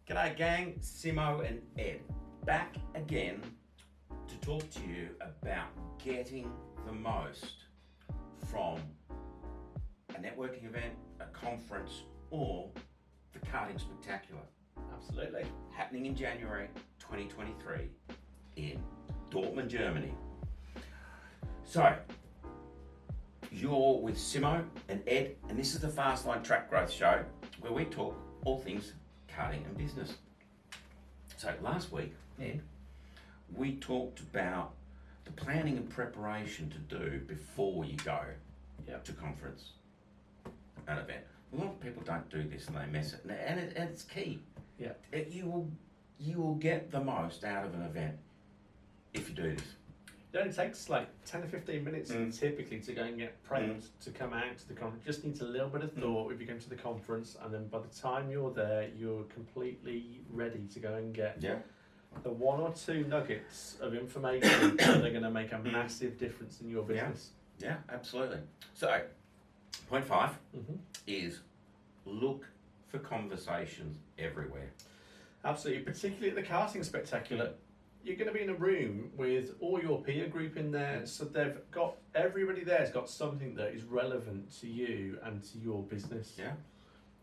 G'day gang, Simo and Ed, back again to talk to you about getting the most from a networking event, a conference, or the Karting Spectacular. Absolutely. Happening in January 2023 in Dortmund, Germany. So, you're with Simo and Ed, and this is the Fastline Track Growth Show where we talk all things karting and business. So last week, Ed, we talked about the planning and preparation to do before you go to conference, an event. A lot of people don't do this and they miss it, and it's key. Yeah. You will get the most out of an event if you do this. It only takes like 10 or 15 minutes typically to go and get prepped to come out to the conference. Just needs a little bit of thought if you go to the conference, and then by the time you're there, you're completely ready to go and get the one or two nuggets of information that are going to make a massive difference in your business. Yeah, absolutely. So, point 5 is look for conversations everywhere. Absolutely, particularly at the Karting Spectacular. You're going to be in a room with all your peer group in there, so everybody there's got something that is relevant to you and to your business. Yeah.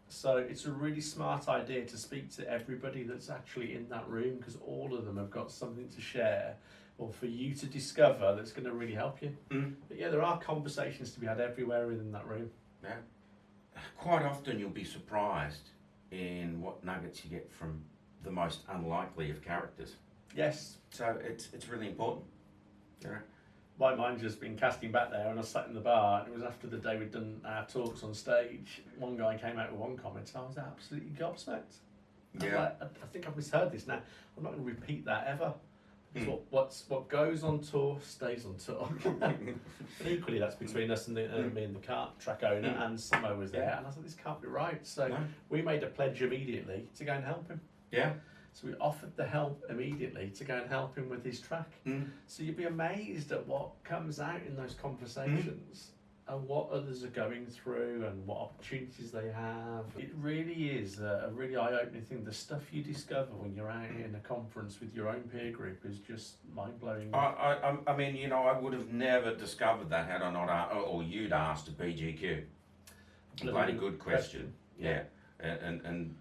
So it's a really smart idea to speak to everybody that's actually in that room, because all of them have got something to share or for you to discover that's going to really help you. But yeah, there are conversations to be had everywhere within that room. Yeah. Quite often you'll be surprised in what nuggets you get from the most unlikely of characters. Yes. So it's really important. Yeah. My mind just been casting back there, and I sat in the bar, and it was after the day we'd done our talks on stage. One guy came out with one comment, and I was absolutely gobsmacked. Yeah. I think I've misheard this now. I'm not going to repeat that ever. What goes on tour stays on tour. And equally, that's between us and me and the kart track owner, and Simo was there, and I thought, this can't be right. So we made a pledge immediately to go and help him. Yeah. So we offered the help immediately to go and help him with his track. So you'd be amazed at what comes out in those conversations and what others are going through and what opportunities they have. It really is a really eye-opening thing. The stuff you discover when you're out in a conference with your own peer group is just mind-blowing. I mean, I would have never discovered that had I not or you'd asked a BGQ. Bloody good question. Yeah. And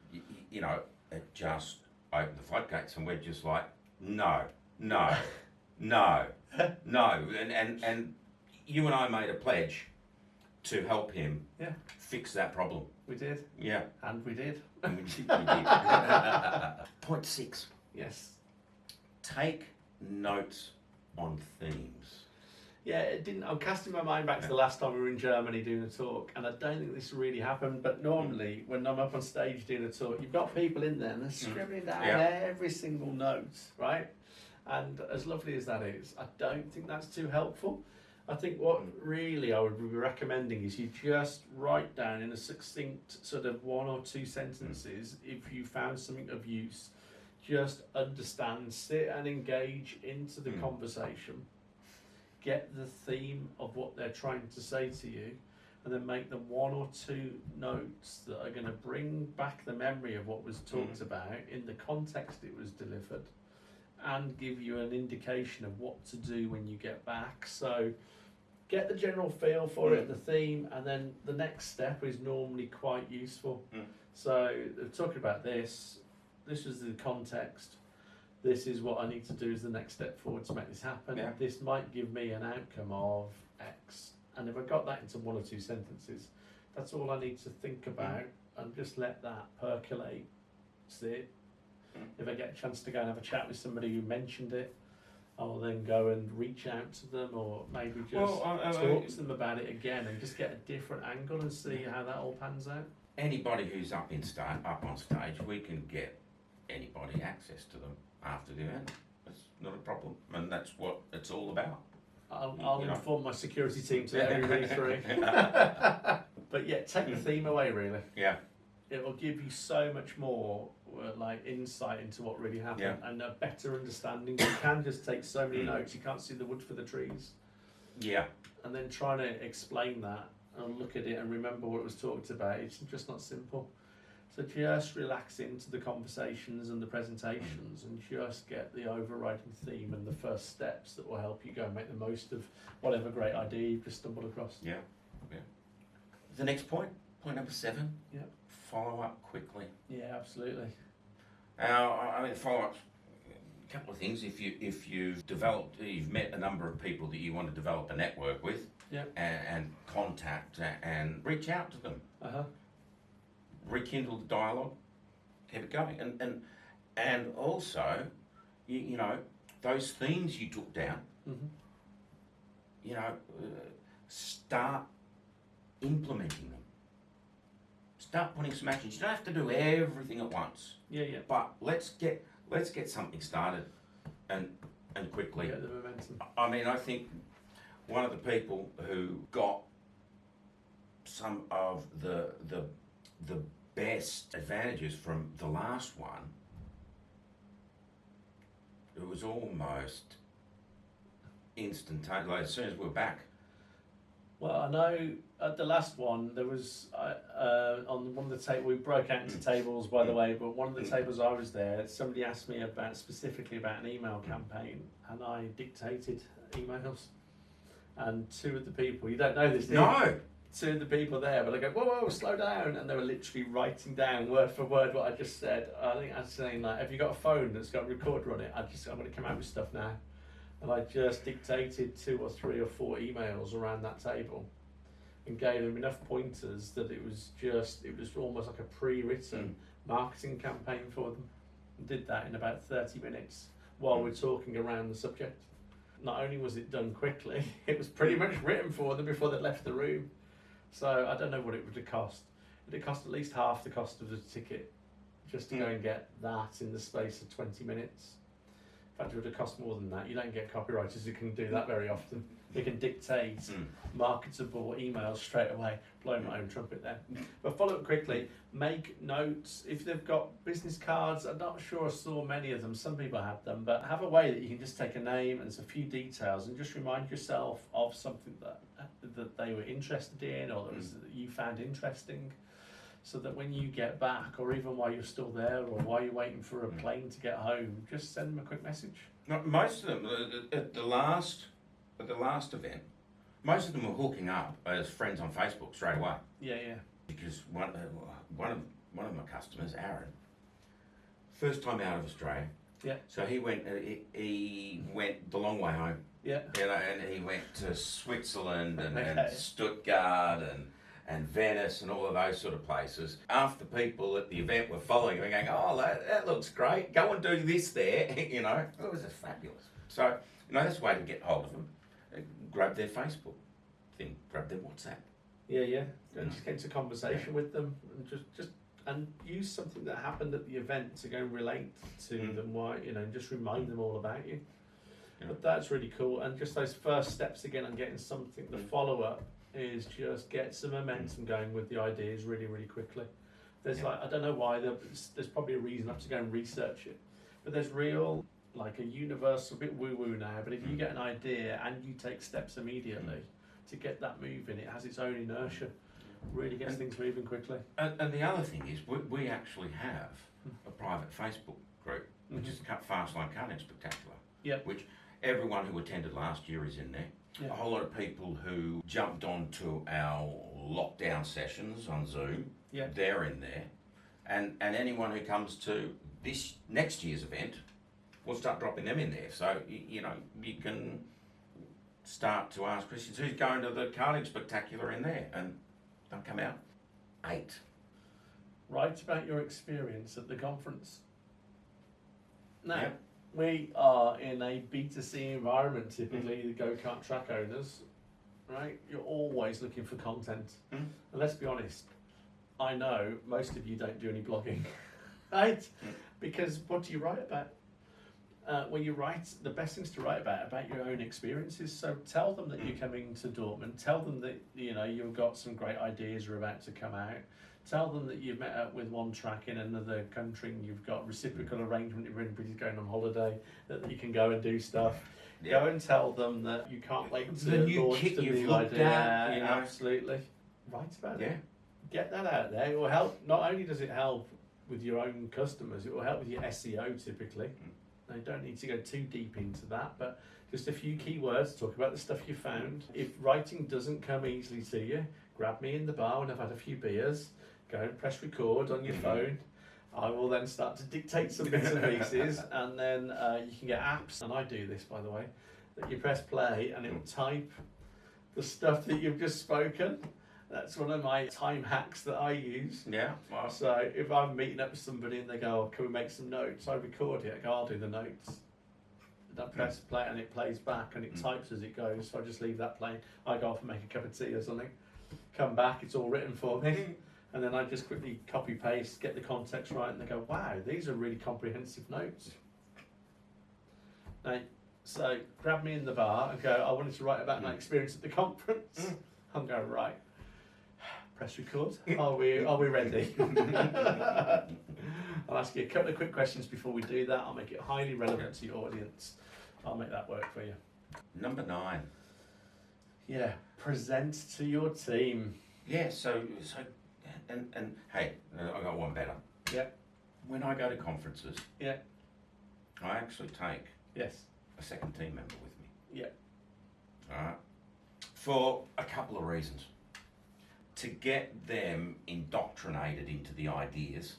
it just opened the floodgates, and we're just like, no. And you and I made a pledge to help him fix that problem. We did. Yeah. And we did. We did. Point 6. Yes. Take notes on themes. Yeah, it didn't. I'm casting my mind back to the last time we were in Germany doing a talk, and I don't think this really happened. But normally, when I'm up on stage doing a talk, you've got people in there and they're scribbling down every single note, right? And as lovely as that is, I don't think that's too helpful. I think what really I would be recommending is you just write down in a succinct sort of 1 or 2 sentences if you found something of use. Just understand, sit and engage into the conversation. Get the theme of what they're trying to say to you, and then make them 1 or 2 notes that are going to bring back the memory of what was talked about in the context it was delivered, and give you an indication of what to do when you get back. So get the general feel for it, the theme, and then the next step is normally quite useful. So talking about this is the context. This is what I need to do as the next step forward to make this happen. Yeah. This might give me an outcome of X. And if I got that into 1 or 2 sentences, that's all I need to think about and just let that percolate, sit. If I get a chance to go and have a chat with somebody who mentioned it, I'll then go and reach out to them, or maybe just talk to them about it again and just get a different angle and see how that all pans out. Anybody who's up on stage, we can get anybody access to them after the event. That's not a problem, and that's what it's all about. I'll inform my security team to let everybody through. But yeah, take the theme away, really. Yeah. It will give you so much more insight into what really happened and a better understanding. You can just take so many notes, you can't see the wood for the trees. Yeah. And then trying to explain that and look at it and remember what it was talked about, it's just not simple. So just relax into the conversations and the presentations and just get the overriding theme and the first steps that will help you go and make the most of whatever great idea you've just stumbled across. Yeah. The next point number 7. Yeah. Follow up quickly. Yeah, absolutely. Now, I mean, follow up. A couple of things. If you've met a number of people that you want to develop a network with, and contact and reach out to them. Rekindle the dialogue, keep it going, and also, you know, those themes you took down. You know, start implementing them. Start putting some actions. You don't have to do everything at once. But let's get something started, and quickly. Get the momentum. I mean, I think one of the people who got some of the best advantages from the last one, it was almost instantaneous. Like, as soon as we were back. Well, I know at the last one there was on one of the tables, we broke out into tables, by the way, but one of the tables I was there, somebody asked me specifically about an email campaign, and I dictated emails, and 2 of the people, you don't know this, do you? No. 2 of the people there, but I go, whoa, slow down, and they were literally writing down word for word what I just said. I think I was saying, like, have you got a phone that's got a recorder on it? I'm going to come out with stuff now. And I just dictated 2 or 3 or 4 emails around that table and gave them enough pointers that it was almost like a pre-written marketing campaign for them. And did that in about 30 minutes while we're talking around the subject. Not only was it done quickly, it was pretty much written for them before they left the room. So I don't know what it would have cost. It would cost at least half the cost of the ticket just to go and get that in the space of 20 minutes. In fact, it would have cost more than that. You don't get copywriters who can do that very often. They can dictate marketable emails straight away. Blowing my own trumpet there. But follow up quickly. Make notes. If they've got business cards, I'm not sure I saw many of them. Some people have them. But have a way that you can just take a name and a few details and just remind yourself of something that they were interested in or that you found interesting. So that when you get back, or even while you're still there, or while you're waiting for a plane to get home, just send them a quick message. Most of them at the last event, most of them were hooking up as friends on Facebook straight away. Yeah. Because one of my customers, Aaron, first time out of Australia. Yeah. So he went the long way home. Yeah. You know, and he went to Switzerland and Stuttgart and Venice and all of those sort of places. After people at the event were following him and going, oh, that looks great, go and do this there, you know. It was just fabulous. So, you know, that's a way to get hold of them. Grab their Facebook thing, grab their WhatsApp. Yeah. And just get into conversation with them and just and use something that happened at the event to go and relate to them, why, you know, and just remind them all about you. Yeah. But that's really cool. And just those first steps again on getting something, the follow-up, is just get some momentum going with the ideas really, really quickly. There's I don't know why, there's probably a reason I have to go and research it, but there's real, like a universal, bit woo-woo now, but if you get an idea and you take steps immediately to get that moving, it has its own inertia, really gets things moving quickly. And the other thing is, we actually have a private Facebook group, which is Fireside, Karting Spectacular, which everyone who attended last year is in there. Yeah. A whole lot of people who jumped onto our lockdown sessions on Zoom, they're in there. And anyone who comes to this next year's event, we'll start dropping them in there. So, you know, you can start to ask questions. Who's going to the Karting Spectacular in there? And they'll come out. 8. Write about your experience at the conference. Now, we are in a B2C environment, typically, the go-kart track owners, right? You're always looking for content. And let's be honest, I know most of you don't do any blogging, right? Because what do you write about? When you write, the best things to write about your own experiences. So tell them that you're coming to Dortmund. Tell them that, you know, you've got some great ideas are about to come out. Tell them that you've met up with one track in another country and you've got reciprocal arrangement if everybody's going on holiday, that you can go and do stuff. Go and tell them that you can't wait to launch the new idea. You know. Absolutely. Write about it. get that out there. It will help. Not only does it help with your own customers, it will help with your SEO typically. Now, you don't need to go too deep into that, but just a few keywords, talk about the stuff you found. If writing doesn't come easily to you, grab me in the bar when I've had a few beers, go and press record on your phone. I will then start to dictate some bits and pieces, and then you can get apps, and I do this by the way, that you press play and it will type the stuff that you've just spoken. That's one of my time hacks that I use. Yeah. Wow. So if I'm meeting up with somebody and they go, oh, can we make some notes? I record it, I go, I'll do the notes. I press play and it plays back and it types as it goes, so I just leave that playing. I go off and make a cup of tea or something, come back, it's all written for me, and then I just quickly copy paste, get the context right, and they go, wow, these are really comprehensive notes. Now, so grab me in the bar and go, I wanted to write about my experience at the conference. I'm going, right, press record. Are we ready? I'll ask you a couple of quick questions before we do that. I'll make it highly relevant to your audience. I'll make that work for you. Number 9. Yeah, present to your team. Yeah, so and hey, I got one better. Yeah. When I go to conferences, Yeah. I actually take Yes. a second team member with me. Yeah. Alright. For a couple of reasons. To get them indoctrinated into the ideas.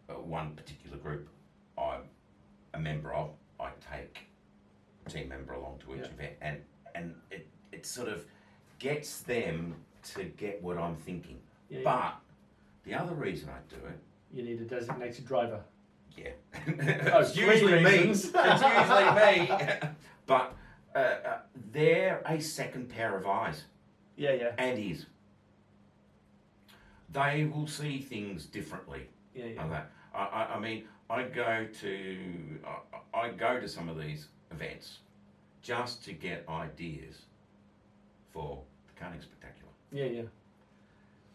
One particular group I'm a member of, I take a team member along to each event, and it sort of gets them to get what I'm thinking. Yeah, but the other reason I do it, you need a designated driver. yeah, Oh, it's usually me. reasons. It's usually me. But they're a second pair of eyes. Yeah, yeah. And ears. They will see things differently. Yeah, yeah. Okay. I mean, I go to some of these events just to get ideas for the Karting Spectacular. Yeah, yeah.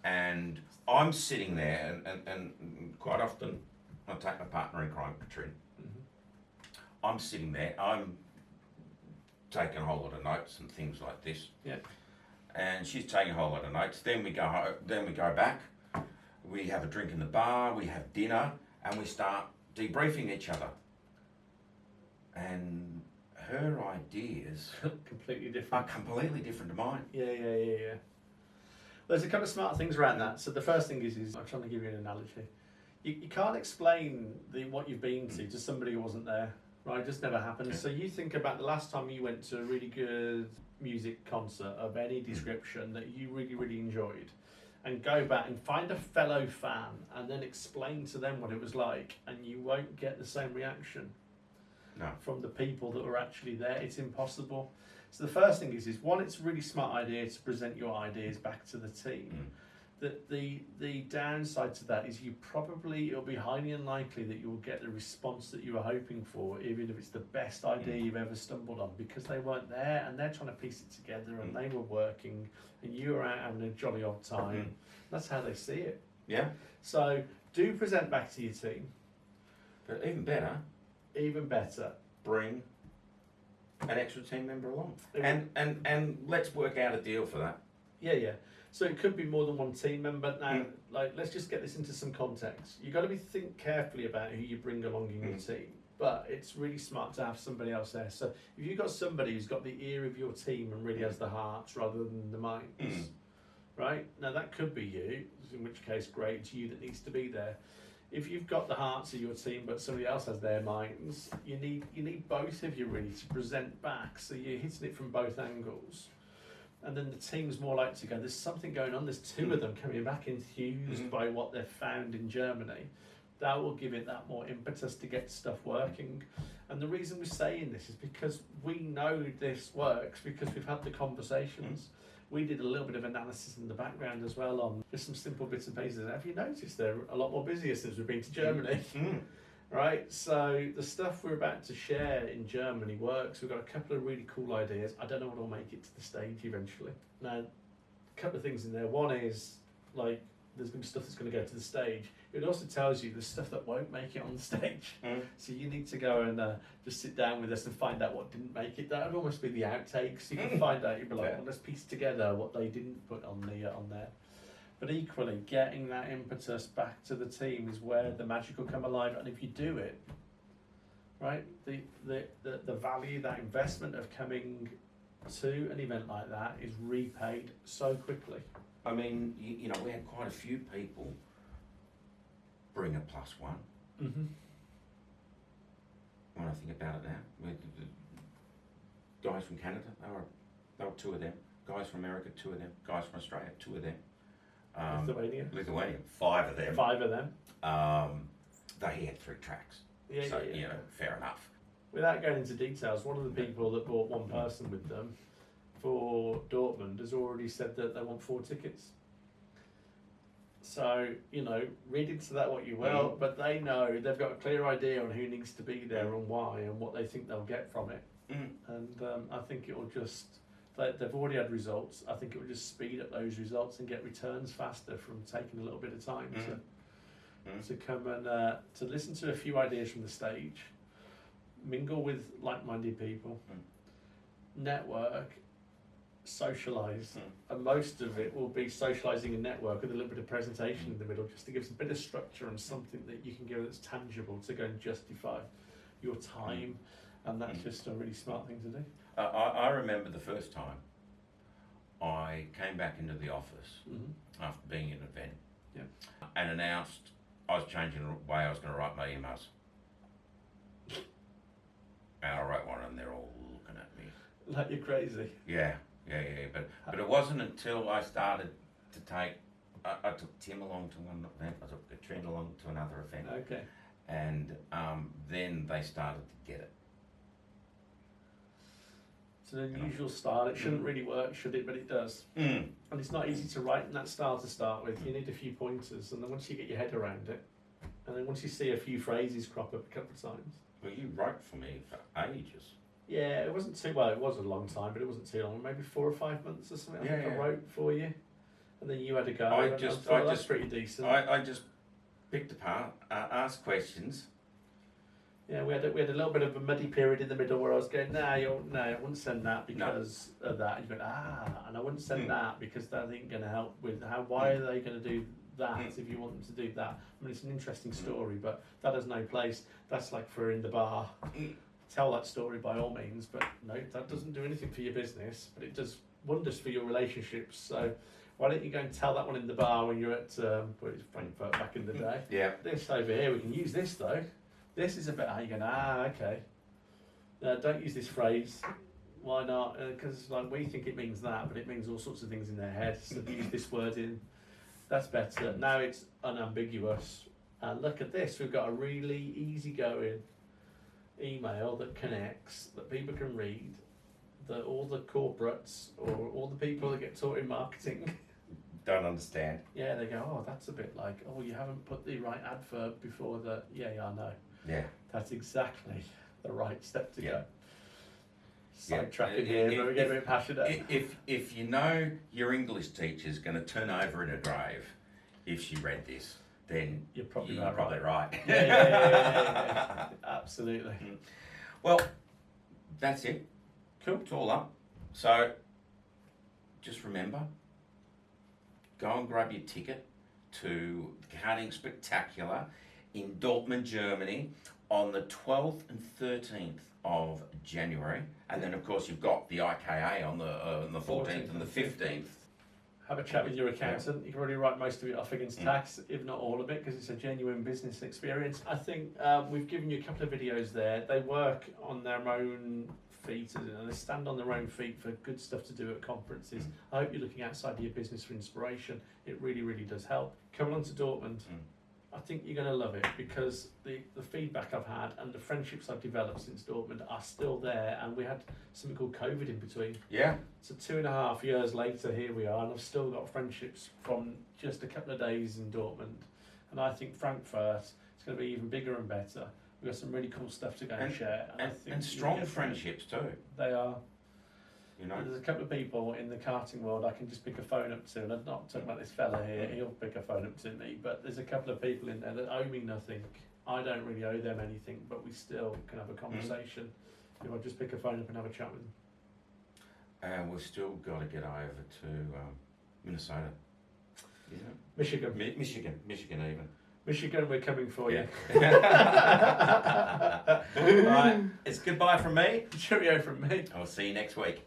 And I'm sitting there, and quite often I take my partner in crime, Katrin. I'm sitting there, I'm taking a whole lot of notes and things like this. Yeah. And she's taking a whole lot of notes. Then we go back. We have a drink in the bar. We have dinner, and we start debriefing each other. And her ideas completely are different. completely different to mine. Yeah. There's a couple of smart things around that. So the first thing is I'm trying to give you an analogy. You can't explain what you've been to somebody who wasn't there, right? It just never happens. Yeah. So you think about the last time you went to a really good music concert of any description that you really, really enjoyed, and go back and find a fellow fan and then explain to them what it was like, and you won't get the same reaction from the people that were actually there. It's impossible. So the first thing is one, it's a really smart idea to present your ideas back to the team. The downside to that is it'll be highly unlikely that you'll get the response that you were hoping for, even if it's the best idea you've ever stumbled on, because they weren't there and they're trying to piece it together and they were working and you were out having a jolly old time. That's how they see it. Yeah. So do present back to your team. But even better, bring an extra team member along. And let's work out a deal for that. Yeah. So it could be more than one team member. Now, let's just get this into some context. You've got to think carefully about who you bring along in your team, but it's really smart to have somebody else there. So if you've got somebody who's got the ear of your team and really has the hearts rather than the minds, right? Now that could be you, in which case, great, it's you that needs to be there. If you've got the hearts of your team but somebody else has their minds, you need both of you really to present back, so you're hitting it from both angles. And then the team's more likely to go, there's something going on, there's two of them coming back enthused by what they've found in Germany. That will give it that more impetus to get stuff working. And the reason we're saying this is because we know this works, because we've had the conversations. We did a little bit of analysis in the background as well on just some simple bits and pieces. Have you noticed they're a lot more busier since we've been to Germany? Right, so the stuff we're about to share in Germany works. We've got a couple of really cool ideas. I don't know what will make it to the stage eventually. Now, a couple of things in there. One is, there's going to be stuff that's going to go to the stage. It also tells you the stuff that won't make it on the stage. So you need to go and just sit down with us and find out what didn't make it. That would almost be the outtakes. You can find out, you'd be like, well, let's piece together what they didn't put on there. But equally, getting that impetus back to the team is where the magic will come alive. And if you do it, right, the value, that investment of coming to an event like that is repaid so quickly. I mean, you know, we had quite a few people bring a +1. Mm-hmm. When I think about it now, the guys from Canada, they were 2 of them. Guys from America, 2 of them. Guys from Australia, 2 of them. Lithuania, 5 of them. 5 of them. They had 3 tracks. Yeah, So, yeah. you know, fair enough. Without going into details, one of the people that brought one person with them for Dortmund has already said that they want 4 tickets. So, you know, read into that what you will, but they know, they've got a clear idea on who needs to be there and why and what they think they'll get from it. And I think it will just, they've already had results. I think it will just speed up those results and get returns faster from taking a little bit of time to come and to listen to a few ideas from the stage, mingle with like-minded people, network, socialise, and most of it will be socialising and network with a little bit of presentation in the middle, just to give us a bit of structure and something that you can give that's tangible to go and justify your time, and that's just a really smart thing to do. I remember the first time I came back into the office after being at an event and announced I was changing the way I was going to write my emails. And I wrote one and they're all looking at me. Like you're crazy. Yeah. But it wasn't until I started to take, I took Tim along to one event, I took Katrina along to another event. Okay. And then they started to get it. It's an unusual style. It shouldn't really work, should it? But it does. And it's not easy to write in that style to start with. You need a few pointers, and then once you get your head around it, and then once you see a few phrases crop up a couple of times. Well, you wrote for me for ages. Yeah, it wasn't too well. It was a long time, but it wasn't too long. Maybe 4 or 5 months or something. I think I wrote for you, and then you had a go. That's pretty decent. I just picked apart, asked questions. Yeah, we had a little bit of a muddy period in the middle where I was going, no, I wouldn't send that because of that. And you went, and I wouldn't send that because that ain't going to help with why are they going to do that if you want them to do that? I mean, it's an interesting story, but that has no place. That's like for in the bar. Tell that story by all means, but no, that doesn't do anything for your business, but it does wonders for your relationships. So why don't you go and tell that one in the bar when you're at Frankfurt back in the day? Yeah. This over here, we can use this though. This is a bit, you're going, okay. Don't use this phrase. Why not? Because like we think it means that, but it means all sorts of things in their head. So use this word in. That's better. Now it's unambiguous. And look at this. We've got a really easygoing email that connects, that people can read, that all the corporates or all the people that get taught in marketing don't understand. Yeah, they go, oh, that's a bit like, oh, you haven't put the right adverb before the, I know. Yeah. That's exactly the right step to go. Yeah. Sidetracking here, but we get a bit passionate. If you know your English teacher's going to turn over in a grave if she read this, then you're probably right. Yeah. Absolutely. Well, that's it. Cool. It's all up. So, just remember, go and grab your ticket to Karting Spectacular in Dortmund, Germany on the 12th and 13th of January. And then, of course, you've got the IKA on the 14th and the 15th. Have a chat with your accountant. You can already write most of it off against tax, if not all of it, because it's a genuine business experience. I think we've given you a couple of videos there. They work on their own feet and they stand on their own feet for good stuff to do at conferences. I hope you're looking outside of your business for inspiration. It really, really does help. Come along to Dortmund. I think you're going to love it because the feedback I've had and the friendships I've developed since Dortmund are still there, and we had something called COVID in between. Yeah. So 2.5 years later, here we are, and I've still got friendships from just a couple of days in Dortmund. And I think Frankfurt is going to be even bigger and better. We've got some really cool stuff to go and share. And strong friendships too. They are. You know? There's a couple of people in the karting world I can just pick a phone up to, and I'm not talking about this fella here, he'll pick a phone up to me, but there's a couple of people in there that owe me nothing. I don't really owe them anything, but we still can have a conversation. If I just pick a phone up and have a chat with them. And we've still got to get over to Minnesota. Isn't it? Michigan. Michigan even. Michigan, we're coming for you. Right, it's goodbye from me. Cheerio from me. I'll see you next week.